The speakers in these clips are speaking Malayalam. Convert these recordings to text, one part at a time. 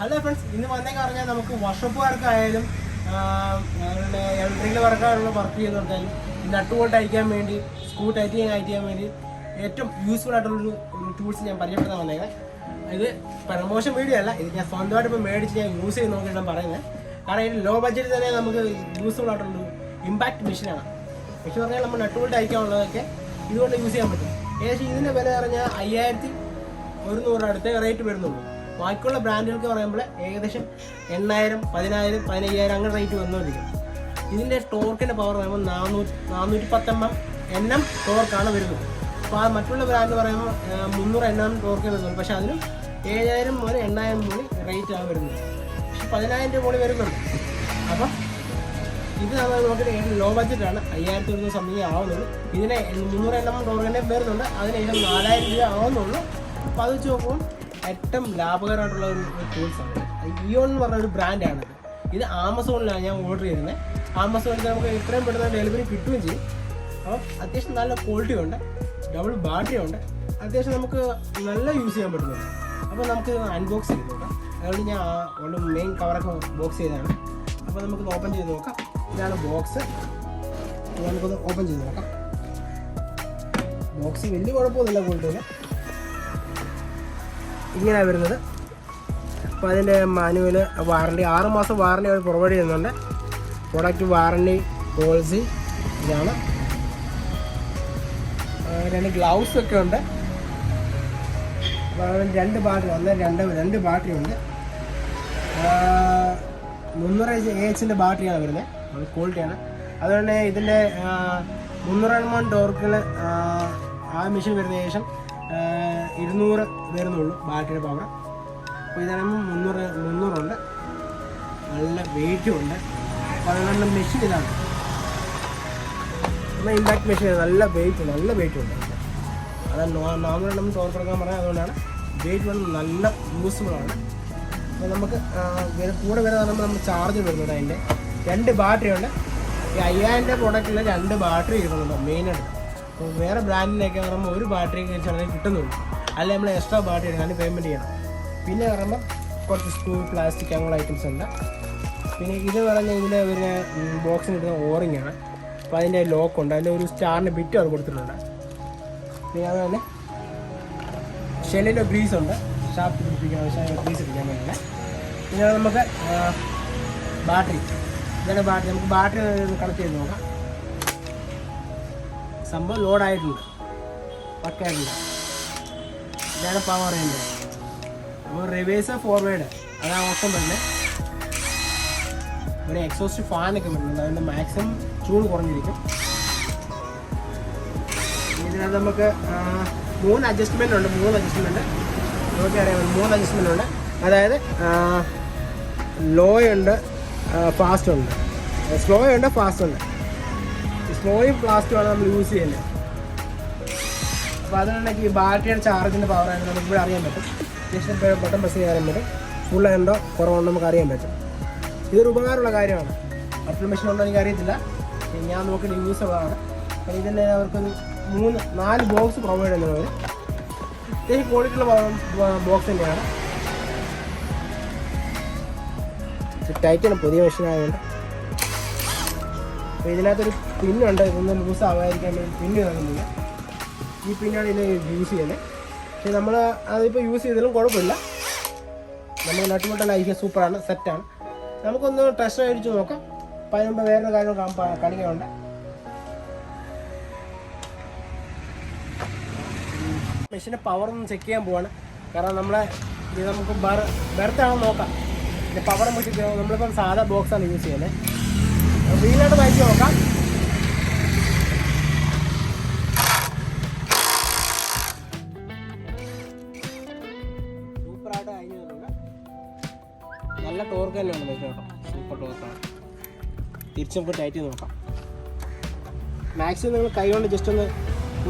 ഹലോ ഫ്രണ്ട്സ്, ഇന്ന് വന്നേക്ക് പറഞ്ഞാൽ നമുക്ക് വർഷപ്പുകാർക്കായാലും ഇലക്ട്രിക്കൽ വർക്കായുള്ള വർക്ക് ചെയ്യുന്നവർക്കായാലും നട്ട് ബോൾട്ട് അയക്കാൻ വേണ്ടി സ്ക്രൂ ടൈറ്റ് ചെയ്യാൻ വേണ്ടി ഏറ്റവും യൂസ്ഫുൾ ആയിട്ടുള്ളൊരു ടൂൾസ് ഞാൻ പരിചയപ്പെടുത്താൻ വന്നേക്കാം. ഇത് പ്രമോഷൻ വീഡിയോ അല്ല, ഇത് ഞാൻ സ്വന്തമായിട്ട് ഇപ്പോൾ മേടിച്ച് ഞാൻ യൂസ് ചെയ്ത് നോക്കിയിട്ടാണ് പറയുന്നത്. കാരണം ഇത് ലോ ബഡ്ജറ്റിൽ തന്നെ നമുക്ക് യൂസ്ഫുൾ ആയിട്ടുള്ളൊരു ഇമ്പാക്ട് മെഷീനാണ്. മെഷീൻ പറഞ്ഞാൽ നമ്മൾ നട്ട് ബോൾട്ട് അയക്കാനുള്ളതൊക്കെ ഇതുകൊണ്ട് യൂസ് ചെയ്യാൻ പറ്റും. ഏകദേശം ഇതിൻ്റെ വില പറഞ്ഞാൽ 5100 അടുത്തേ റേറ്റ് വരുന്നുള്ളൂ. ബാക്കിയുള്ള ബ്രാൻഡുകൾക്ക് പറയുമ്പോൾ ഏകദേശം 8000, 10000, 15000 അങ്ങനെ റേറ്റ് വന്നുകൊണ്ടിരിക്കും. ഇതിൻ്റെ ടോർക്കിൻ്റെ പവർ പറയുമ്പോൾ 410 Nm ടോർക്കാണ് വരുന്നത്. അപ്പോൾ ആ മറ്റുള്ള ബ്രാൻഡ് പറയുമ്പോൾ 300 Nm ടോർക്ക് വരുന്നുണ്ട്. പക്ഷേ അതിനും 7000 മുതൽ 8000 മുതൽ റേറ്റാണ് വരുന്നത്. പക്ഷെ 10000 രൂപ മുകളിൽ വരുന്നുണ്ട്. അപ്പം ഇത് നമ്മൾ നോക്കിയിട്ട് ലോ ബഡ്ജറ്റാണ്, 5100 സംതിങ് ആവുന്നുള്ളൂ. ഇതിന് 300 Nm ടോർക്കിൻ്റെ വരുന്നുണ്ട്, അതിന് ഏകദേശം 4000 രൂപ ആവുന്നുള്ളൂ. അപ്പോൾ അത് വെച്ച് നോക്കുമ്പോൾ ഏറ്റവും ലാഭകരമായിട്ടുള്ള ഒരു ടൂൾസാണ്. ഇയോൺ എന്ന് പറഞ്ഞ ഒരു ബ്രാൻഡാണ്. ഇത് ആമസോണിലാണ് ഞാൻ ഓർഡർ ചെയ്യുന്നത്. ആമസോണിൽ നമുക്ക് എത്രയും പെട്ടെന്ന് ഡെലിവറി കിട്ടുകയും ചെയ്യും. അപ്പം അത്യാവശ്യം നല്ല ക്വാളിറ്റി ഉണ്ട്, ഡബിൾ ബാറ്ററി ഉണ്ട്, അത്യാവശ്യം നമുക്ക് നല്ല യൂസ് ചെയ്യാൻ പറ്റുന്നുണ്ട്. അപ്പോൾ നമുക്ക് അൺബോക്സ് ചെയ്ത് നോക്കാം. അതുകൊണ്ട് ഞാൻ ഒരു മെയിൻ കവറൊക്കെ ബോക്സ് ചെയ്തതാണ്. അപ്പോൾ നമുക്കൊന്ന് ഓപ്പൺ ചെയ്ത് നോക്കാം. ഇതാണ് ബോക്സ്. നമുക്കൊന്ന് ഓപ്പൺ ചെയ്ത് നോക്കാം. ബോക്സ് വലിയ കുഴപ്പമൊന്നുമില്ല, ക്വാളിറ്റിയിൽ ഇങ്ങനെയാണ് വരുന്നത്. അപ്പോൾ അതിൻ്റെ മാനുവൽ, വാറണ്ടി 6 മാസം വാറണ്ടി അവർ പ്രൊവൈഡ് ചെയ്യുന്നുണ്ട്. പ്രൊഡക്റ്റ് വാറണ്ടി പോളിസി ഇതാണ്. 2 ഗ്ലൗസ് ഒക്കെ ഉണ്ട്. 2 ബാറ്ററി, 2 ബാറ്ററി ഉണ്ട്. 300 AHൻ്റെ ബാറ്ററിയാണ് വരുന്നത്, ക്വാളിറ്റിയാണ്. അതുകൊണ്ട് ഇതിൻ്റെ 300 Nm ടോർക്കിൽ ആ മെഷീൻ വരുന്ന ശേഷം 200 വരുന്നുള്ളൂ ബാറ്ററിയുടെ പവർ. അപ്പോൾ ഇതാകുമ്പോൾ 300 ഉണ്ട്. നല്ല വെയിറ്റും ഉണ്ട്. അപ്പോൾ അതുകൊണ്ട് മെഷീൻ ഇതാണ് നമ്മൾ ഇമ്പാക്ട് മെഷീൻ. നല്ല വെയിറ്റ് ഉണ്ട്. അതാണ് 400 Nm ടോർക്ക് എടുക്കാൻ പറഞ്ഞാൽ. അതുകൊണ്ടാണ് വെയിറ്റ് വന്ന് നല്ല യൂസ്ഫുള്ളാണ്. അപ്പോൾ നമുക്ക് കൂടെ വരുന്ന നമ്മൾ ചാർജ് വരുന്നുണ്ട്. അതിൻ്റെ 2 ബാറ്ററി ഉണ്ട്. ഈ 5000 പ്രോഡക്റ്റിൽ 2 ബാറ്ററി ഇടുന്നുണ്ട് മെയിനായിട്ട്. അപ്പോൾ വേറെ ബ്രാൻഡിനൊക്കെ പറയുമ്പോൾ ഒരു ബാറ്ററി കഴിച്ചാണെങ്കിൽ കിട്ടുന്നുള്ളൂ, അല്ലെങ്കിൽ നമ്മൾ എക്സ്ട്രാ ബാറ്ററി എടുക്കാൻ പേയ്മെൻറ്റ് ചെയ്യണം. പിന്നെ പറയുമ്പോൾ കുറച്ച് സ്ക്രൂ, പ്ലാസ്റ്റിക് അങ്ങനെയുള്ള ഐറ്റംസ് ഉണ്ട്. പിന്നെ ഇത് പറഞ്ഞാൽ ഇതിൻ്റെ ഒരു ബോക്സിന് ഇടുന്ന ഓറിങ്ങാണ്. അപ്പോൾ അതിൻ്റെ ലോക്കുണ്ട്, അതിൻ്റെ ഒരു സ്റ്റാറിൻ്റെ ബിറ്റ് അത് കൊടുത്തിട്ടുണ്ട്. പിന്നെ അതുപോലെ ഷെല്ലിൻ്റെ ഗ്രീസ് ഉണ്ട്, ഷാർപ്പ് പിടിപ്പിക്കാൻ ഗ്രീസ് ഇടിക്കാൻ വേണ്ടിയിട്ട്. പിന്നെ നമുക്ക് ബാറ്ററി, ഇതാണ് ബാറ്ററി. നമുക്ക് ബാറ്ററി കണക്ട് ചെയ്ത് നോക്കാം. സംഭവം ലോഡായിട്ടുണ്ട്, പക്കയായിട്ടുണ്ട്. ഇതാണ് പവർ ചെയ്യുന്നത്. അപ്പോൾ റിവേഴ്സ് ഫോർവേഡ് അതാണ് ഓപ്ഷൻ വരുന്നത്. പിന്നെ എക്സോസ്റ്റ് ഫാനൊക്കെ വരുന്നുണ്ട്, അതുകൊണ്ട് മാക്സിമം ചൂട് കുറഞ്ഞിരിക്കും. ഇതിനകത്ത് നമുക്ക് 3 അഡ്ജസ്റ്റ്മെൻ്റ് ഉണ്ട്. 3 അഡ്ജസ്റ്റ്മെൻറ്റ് നോക്കിയറിയാം. 3 അഡ്ജസ്റ്റ്മെൻ്റ് ഉണ്ട്. അതായത് ലോ ഉണ്ട്, ഫാസ്റ്റ് ഉണ്ട്, സ്ലോ ഉണ്ട്, ഫാസ്റ്റ് ഉണ്ട്. സ്ലോയും ഫാസ്റ്റുമാണ് നമ്മൾ യൂസ് ചെയ്യുന്നത്. അപ്പോൾ അതുകൊണ്ടെങ്കിൽ ഈ ബാറ്ററിയുടെ ചാർജിൻ്റെ പവറാണ് നമുക്കിവിടെ അറിയാൻ പറ്റും. ജസ്റ്റ് ബട്ടൺ പ്രസ് ചെയ്യാൻ പറ്റും. ഫുള്ളുണ്ടോ കുറവുണ്ടോ നമുക്ക് അറിയാൻ പറ്റും. ഇതൊരു ഉപകാരമുള്ള കാര്യമാണ്. മറ്റുള്ള മെഷീൻ ഉണ്ടോ എനിക്ക് അറിയത്തില്ല, ഞാൻ നോക്കിയിട്ട് യൂസ് ഉള്ളതാണ്. അപ്പോൾ ഇതിൻ്റെ അവർക്കൊരു 4 ബോക്സ് പ്രൊവൈഡ് ചെയ്യുന്നവർ അത്യാവശ്യം ക്വാളിറ്റിയുള്ള ബോക്സ് തന്നെയാണ്. ടൈറ്റാണ്, പുതിയ മെഷീൻ ആയതുകൊണ്ട്. അപ്പോൾ ഇതിനകത്തൊരു പിന്നുണ്ട്, ഇതൊന്നും ലൂസ് ആവാതിരിക്കാൻ വേണ്ടി പിന്ന് നൽകുന്നില്ല. ഈ പിന്നാണ് ഇതിന് യൂസ് ചെയ്യുന്നത്. പക്ഷേ നമ്മൾ അതിപ്പോൾ യൂസ് ചെയ്താലും കുഴപ്പമില്ല. നമ്മൾ നട്ടുമുട്ട ലൈഫ് സൂപ്പറാണ്, സെറ്റാണ്. നമുക്കൊന്ന് ടെസ്റ്റ് അടിച്ച് നോക്കാം. അപ്പോൾ അതിന് മുമ്പ് വേറൊരു കാര്യം കാണിക്കാനുണ്ട്. മെഷീൻ്റെ പവറൊന്ന് ചെക്ക് ചെയ്യാൻ പോവാണ്. കാരണം നമ്മളെ ഇത് നമുക്ക് ബെർത്താണെന്ന് നോക്കാം. പിന്നെ പവർ നമുക്ക് നമ്മളിപ്പം സാധാ ബോക്സാണ് യൂസ് ചെയ്യുന്നത്. വീലായിട്ട് വായിച്ച് നോക്കാം. സൂപ്പറായിട്ട് കഴിഞ്ഞ് തരുന്നുണ്ട്. നല്ല ടോർക്ക് തന്നെയാണ് മെഷീൻ കേട്ടോ, സൂപ്പർ ടോർക്കാണ്. തിരിച്ച് നമുക്ക് ടൈറ്റ് ചെയ്ത് നോക്കാം. മാക്സിമം നിങ്ങൾ കൈ കൊണ്ട് ജസ്റ്റ് ഒന്ന്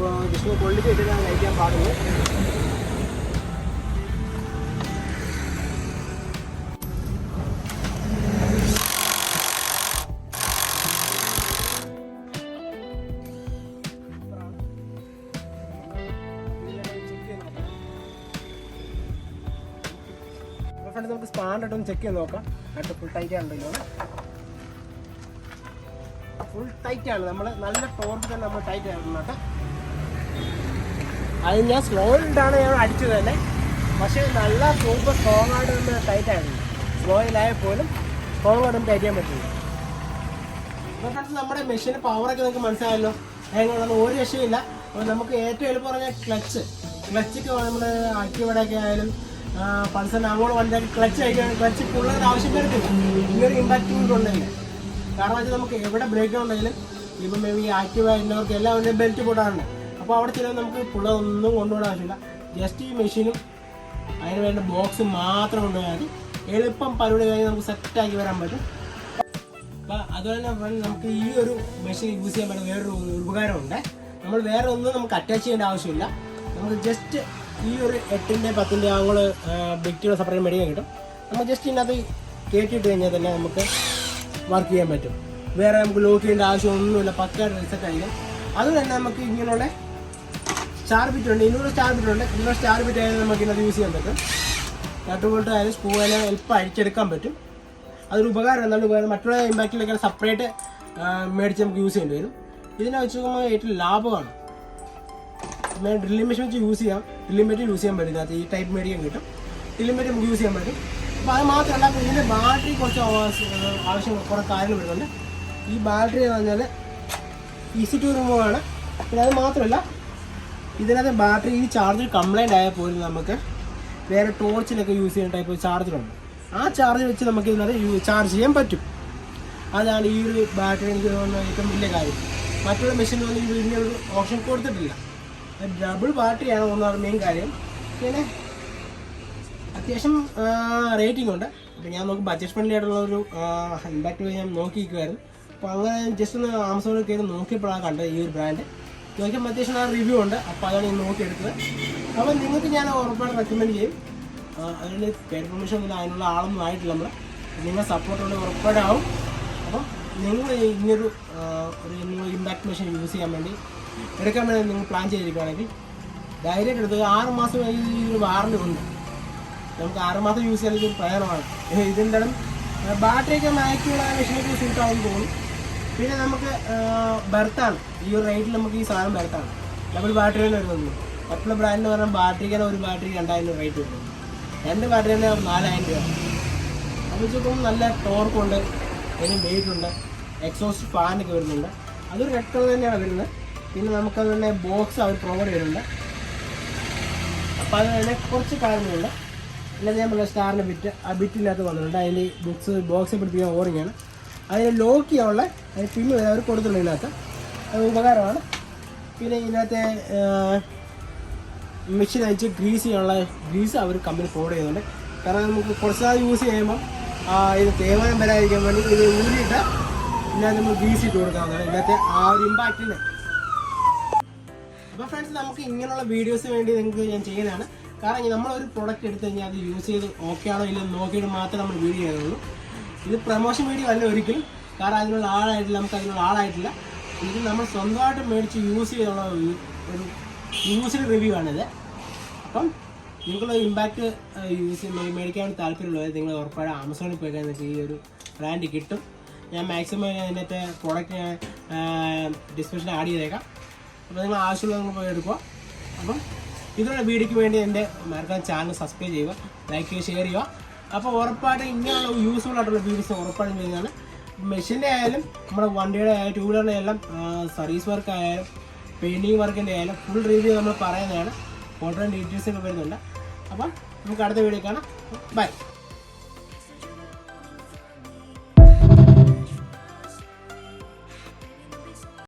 കൊള്ളിച്ച് വെച്ചിട്ടാണ് കഴിക്കാൻ പാടുള്ളൂ. നമുക്ക് സ്പാൻഡായിട്ടൊന്ന് ചെക്ക് ചെയ്ത് നോക്കാം. അടുത്ത് ഫുൾ ടൈറ്റ് ആണല്ലോ, ഫുൾ ടൈറ്റ് ആണ്. നമ്മൾ നല്ല ടോർക്ക് തന്നെ നമ്മൾ ടൈറ്റ് ആയിരുന്നു കേട്ടോ. അത് ഞാൻ സ്ലോയിലിട്ടാണ് ഞാൻ അടിച്ചത് തന്നെ, പക്ഷേ നല്ല സൂപ്പർ സ്ട്രോങ് ആയിട്ട് നമ്മൾ ടൈറ്റ് ആയിരുന്നു. സ്ലോയിലായാൽ പോലും സ്ട്രോങ് ആയിട്ട് നമുക്ക് ടൈറ്റ് ചെയ്യാൻ പറ്റില്ല. അപ്പോൾ ഫ്രണ്ട്സ്, നമ്മുടെ മെഷീന് പവറൊക്കെ നിങ്ങൾക്ക് മനസ്സിലായല്ലോ എങ്ങനെയുള്ളത്. ഒരു രക്ഷയില്ല. അപ്പോൾ നമുക്ക് ഏറ്റവും എളുപ്പം പറഞ്ഞാൽ ക്ലച്ചൊക്കെ നമ്മൾ ആക്റ്റീവയുടെയൊക്കെ ആയാലും പൾസറിന് അങ്ങോട്ട് വണ്ടി ക്ലച്ച് പുള്ളേരുടെ ആവശ്യം വരത്തില്ല ഇങ്ങനൊരു ഇമ്പാക്റ്റിംഗ് ഉണ്ടെങ്കിൽ. കാരണം വെച്ചാൽ നമുക്ക് എവിടെ ബ്രേക്ക് ഉണ്ടെങ്കിലും ഇപ്പം ഈ ആക്റ്റീവ് ആയിരുന്നവർക്ക് എല്ലാം ഉണ്ട് ബെൽറ്റ് പോടാറുണ്ട്. അപ്പോൾ അവിടെ ചില നമുക്ക് പുള്ളൊന്നും കൊണ്ടുപോകാൻ ആവശ്യമില്ല. ജസ്റ്റ് ഈ മെഷീനും അതിന് വേണ്ട ബോക്സ് മാത്രം കൊണ്ടുപോയാൽ മതി. എളുപ്പം പരിപാടി കഴിഞ്ഞ് നമുക്ക് സെറ്റാക്കി വരാൻ പറ്റും. അപ്പോൾ അതുപോലെ തന്നെ നമുക്ക് ഈ ഒരു മെഷീൻ യൂസ് ചെയ്യാൻ പറ്റുന്ന വേറൊരു ഉപകാരമുണ്ട്. നമ്മൾ വേറെ ഒന്നും നമുക്ക് അറ്റാച്ച് ചെയ്യേണ്ട ആവശ്യമില്ല. നമുക്ക് ജസ്റ്റ് ഈ ഒരു 8-ൻ്റെ 10-ൻ്റെ അങ്ങോട്ട് ബിറ്റുകൾ സെപ്പറേറ്റ് മേടിക്കാൻ കിട്ടും. നമ്മൾ ജസ്റ്റ് ഇതിനകത്ത് കയറ്റിയിട്ട് കഴിഞ്ഞാൽ തന്നെ നമുക്ക് വർക്ക് ചെയ്യാൻ പറ്റും. വേറെ നമുക്ക് ലോക്ക് ചെയ്യേണ്ട ആവശ്യമൊന്നുമില്ല. പക്കായിട്ട് റിസെറ്റ് ആയിരിക്കും. അതുകൊണ്ട് തന്നെ നമുക്ക് ഇങ്ങനെയുള്ള സ്റ്റാർ ബിറ്റ് ഉണ്ട്, ഇന്നൂടെ സ്റ്റാർ ബിറ്റ് ഉണ്ട്. ഇന്നൂടെ സ്റ്റാർ ബിറ്റ് ആയാലും നമുക്ക് ഇതിനകത്ത് യൂസ് ചെയ്യാൻ പറ്റും. നട്ട് ബോൾട്ട് ആയാലും സ്ക്രൂ ആയാലും എളുപ്പം അഴിച്ചെടുക്കാൻ പറ്റും. അതൊരു ഉപകാരം. എന്നാലും ഉപകാരം മറ്റുള്ള ഇമ്പാക്റ്റിലൊക്കെ സെപ്പറേറ്റ് മേടിച്ച് നമുക്ക് യൂസ് ചെയ്യേണ്ടി വരും. ഇതിനെ വെച്ച് നോക്കുമ്പോൾ ഏറ്റവും ലാഭമാണ്. ഡ്രില്ലിംഗ് മെഷീൻ വെച്ച് യൂസ് ചെയ്യാം. ഡ്രില്ലിംഗ് മെറ്റീരിയൽ യൂസ് ചെയ്യാൻ പറ്റും. ഇതിനകത്ത് ഈ ടൈപ്പ് മേടിക്കാൻ കിട്ടും. ഡ്രില്ലിംഗ് മെറ്റീരിയൽ നമുക്ക് യൂസ് ചെയ്യാൻ പറ്റും. അപ്പോൾ അത് മാത്രമല്ല, ഇതിൻ്റെ ബാറ്ററി കുറച്ച് ആവശ്യം കുറേ കാര്യങ്ങൾ വരുന്നുണ്ട്. ഈ ബാറ്ററി എന്ന് പറഞ്ഞാൽ ഈസി ടു റിമൂവ് ആണ്. പിന്നെ അത് മാത്രമല്ല, ഇതിനകത്ത് ബാറ്ററി ഈ ചാർജർ കംപ്ലൈൻ്റ് ആയാൽ പോലും നമുക്ക് വേറെ ടോർച്ചിലൊക്കെ യൂസ് ചെയ്യുന്ന ടൈപ്പ് ചാർജറുണ്ട്. ആ ചാർജർ വെച്ച് നമുക്ക് ഇതിനകത്ത് ചാർജ് ചെയ്യാൻ പറ്റും. അതാണ് ഈ ഒരു ബാറ്ററി എനിക്ക് തോന്നുന്ന ഏറ്റവും വലിയ കാര്യം. മറ്റുള്ള മെഷീനൊന്നും ഈ വലിയൊരു ഓപ്ഷൻ കൊടുത്തിട്ടില്ല. ഡബിൾ ബാറ്ററിയാണ് ഒന്നാമത് മെയിൻ കാര്യം. പിന്നെ അത്യാവശ്യം റേറ്റിംഗ് ഉണ്ട്. അപ്പോൾ ഞാൻ നോക്കി ബഡ്ജറ്റ് ഫ്രണ്ട്ലി ആയിട്ടുള്ളൊരു ഇമ്പാക്റ്റ് ഞാൻ നോക്കിയിരിക്കുമായിരുന്നു. അപ്പോൾ അങ്ങനെ ജസ്റ്റ് ഒന്ന് ആമസോണിൽ കയറി നോക്കിയപ്പോഴാണ് കണ്ടത് ഈ ഒരു ബ്രാൻഡ്. നോക്കിയപ്പോൾ അത്യാവശ്യം ആ റിവ്യൂ ഉണ്ട്. അപ്പോൾ അതാണ് ഞാൻ നോക്കിയെടുത്തത്. അപ്പോൾ നിങ്ങൾക്ക് ഞാൻ ഉറപ്പായിട്ട് റെക്കമെൻഡ് ചെയ്യും. അതിന് പേര് പെർമിഷൻ ഒന്നും അതിനുള്ള ആളൊന്നും ആയിട്ടില്ല. നിങ്ങൾ സപ്പോർട്ടുള്ള ഉറപ്പായിട്ടാവും. അപ്പം നിങ്ങൾ ഇങ്ങനൊരു ഇമ്പാക്ട് മെഷീൻ യൂസ് ചെയ്യാൻ വേണ്ടി എടുക്കാൻ വേണ്ടി നിങ്ങൾ പ്ലാൻ ചെയ്തിരിക്കുകയാണെങ്കിൽ ഡയറക്റ്റ് എടുത്ത് 6 മാസം ഈ ഒരു വാറണ്ടി ഉണ്ട്. നമുക്ക് 6 മാസം യൂസ് ചെയ്യാൻ ഇതൊരു പ്രയോജനമാണ്. ഇതിൻ്റെ ബാറ്ററിയൊക്കെ മാക്സിമം മെഷീനൊക്കെ സൂട്ടാണെന്ന് തോന്നും. പിന്നെ നമുക്ക് ബെർത്താണ് ഈ ഒരു റേറ്റിൽ നമുക്ക് ഈ സാധനം ബെർത്താണ്. ഡബിൾ ബാറ്ററി തന്നെ വരുന്നുള്ളൂ. മറ്റുള്ള ബ്രാൻഡിന് പറഞ്ഞാൽ ബാറ്ററിക്കാണ് ഒരു ബാറ്ററി 2000 റേറ്റ് വരുന്നത്. 2 ബാറ്ററി തന്നെ 4000 രൂപ. അത് വെച്ചോക്കുമ്പോൾ നല്ല ടോർക്കുണ്ട്, അതിന് വെയിറ്റ് ഉണ്ട്, എക്സോസ്റ്റ് ഫാനൊക്കെ വരുന്നുണ്ട്. അതൊരു റെഡ് കളർ തന്നെയാണ് വരുന്നത്. പിന്നെ നമുക്കത് തന്നെ ബോക്സ് അവർ പ്രൊവൈഡ് ചെയ്യുന്നുണ്ട്. അപ്പോൾ അത് തന്നെ കുറച്ച് കാര്യങ്ങളുണ്ട്. അല്ലാതെ ഞാൻ പറഞ്ഞ സ്റ്റാറിൻ്റെ ബിറ്റ് ആ ബിറ്റിനകത്ത് വന്നിട്ടുണ്ട്. അതിൽ ബോക്സ് പിടിപ്പിക്കാൻ ഓറിങ്ങാണ്. അതിന് ലോക്ക് ചെയ്യാനുള്ള പിന്ന് വരെ അവർ കൊടുത്തിട്ടുണ്ട് ഇതിനകത്ത്. അത് ഉപകാരമാണ്. പിന്നെ ഇതിനകത്തെ മെഷീൻ അയച്ച് ഗ്രീസ് ചെയ്യാനുള്ള ഗ്രീസ് അവർ കമ്പനി പ്രൊവൈഡ് ചെയ്യുന്നുണ്ട്. കാരണം നമുക്ക് കുറച്ച് നാൾ യൂസ് ചെയ്യുമ്പോൾ ഇത് തേവാനം വരാതിരിക്കാൻ വേണ്ടി ഇത് ഊരിയിട്ട് ഇതിനകത്ത് നമ്മൾ ഗ്രീസ് ഇട്ട് കൊടുക്കാവുന്നതാണ്. ഇതിനകത്തെ ആ ഒരു ഇമ്പാക്റ്റിന്. അപ്പോൾ ഫ്രണ്ട്സ്, നമുക്ക് ഇങ്ങനെയുള്ള വീഡിയോസ് വേണ്ടി നിങ്ങൾക്ക് ഞാൻ ചെയ്യുന്നതാണ്. കാരണം നമ്മളൊരു പ്രൊഡക്റ്റ് എടുത്തു കഴിഞ്ഞാൽ അത് യൂസ് ചെയ്ത് ഓക്കെ ആണോ ഇല്ലെന്ന് നോക്കിയിട്ട് മാത്രമേ നമ്മൾ വീഡിയോ ചെയ്യുന്നുള്ളൂ. ഇത് പ്രൊമോഷൻ വീഡിയോ അല്ല ഒരിക്കലും. കാരണം അതിനുള്ള ആളായിട്ടില്ല, നമുക്ക് അതിനുള്ള ആളായിട്ടില്ല. ഇത് നമ്മൾ സ്വന്തമായിട്ട് മേടിച്ച് യൂസ് ചെയ്തുള്ള ഒരു യൂസിൻ്റെ റിവ്യൂ ആണിത്. അപ്പം നിങ്ങളുടെ ഇമ്പാക്റ്റ് യൂസ് മേടിക്കാൻ താല്പര്യമുള്ളത് നിങ്ങൾ ഉറപ്പായിട്ട് ആമസോണിൽ പോയി കഴിഞ്ഞാൽ ഈ ഒരു ബ്രാൻഡ് കിട്ടും. ഞാൻ മാക്സിമം അതിൻ്റെ പ്രോഡക്റ്റ് ഞാൻ ഡിസ്ക്രിപ്ഷനിൽ ആഡ് ചെയ്തേക്കാം. അപ്പോൾ നിങ്ങൾ ആവശ്യമുള്ളത് നിങ്ങൾ പോയി എടുക്കുക. അപ്പം ഇതിനുള്ള വീഡിയോയ്ക്ക് വേണ്ടി എൻ്റെ മറക്കാൻ ചാനൽ സബ്സ്ക്രൈബ് ചെയ്യുക, ലൈക്ക് ചെയ്യുക, ഷെയർ ചെയ്യുക. അപ്പോൾ ഉറപ്പായിട്ട് ഇങ്ങനെയുള്ള യൂസ്ഫുൾ ആയിട്ടുള്ള വീഡിയോസ് ഉറപ്പായിട്ടും ചെയ്യുന്നതാണ്. മെഷീൻ്റെ ആയാലും നമ്മുടെ വണ്ടിയുടെ ആയാലും ടൂ വീലറിൻ്റെ എല്ലാം സർവീസ് വർക്ക് ആയാലും പെയിൻറ്റിങ് വർക്കിൻ്റെ ആയാലും ഫുൾ റിവ്യൂ നമ്മൾ പറയുന്നതാണ്. ഫോട്ടോ ഡീറ്റെയിൽസ് ഒക്കെ വരുന്നുണ്ട്. അപ്പം നമുക്ക് അടുത്ത വീഡിയോ കാണാം. ബൈ.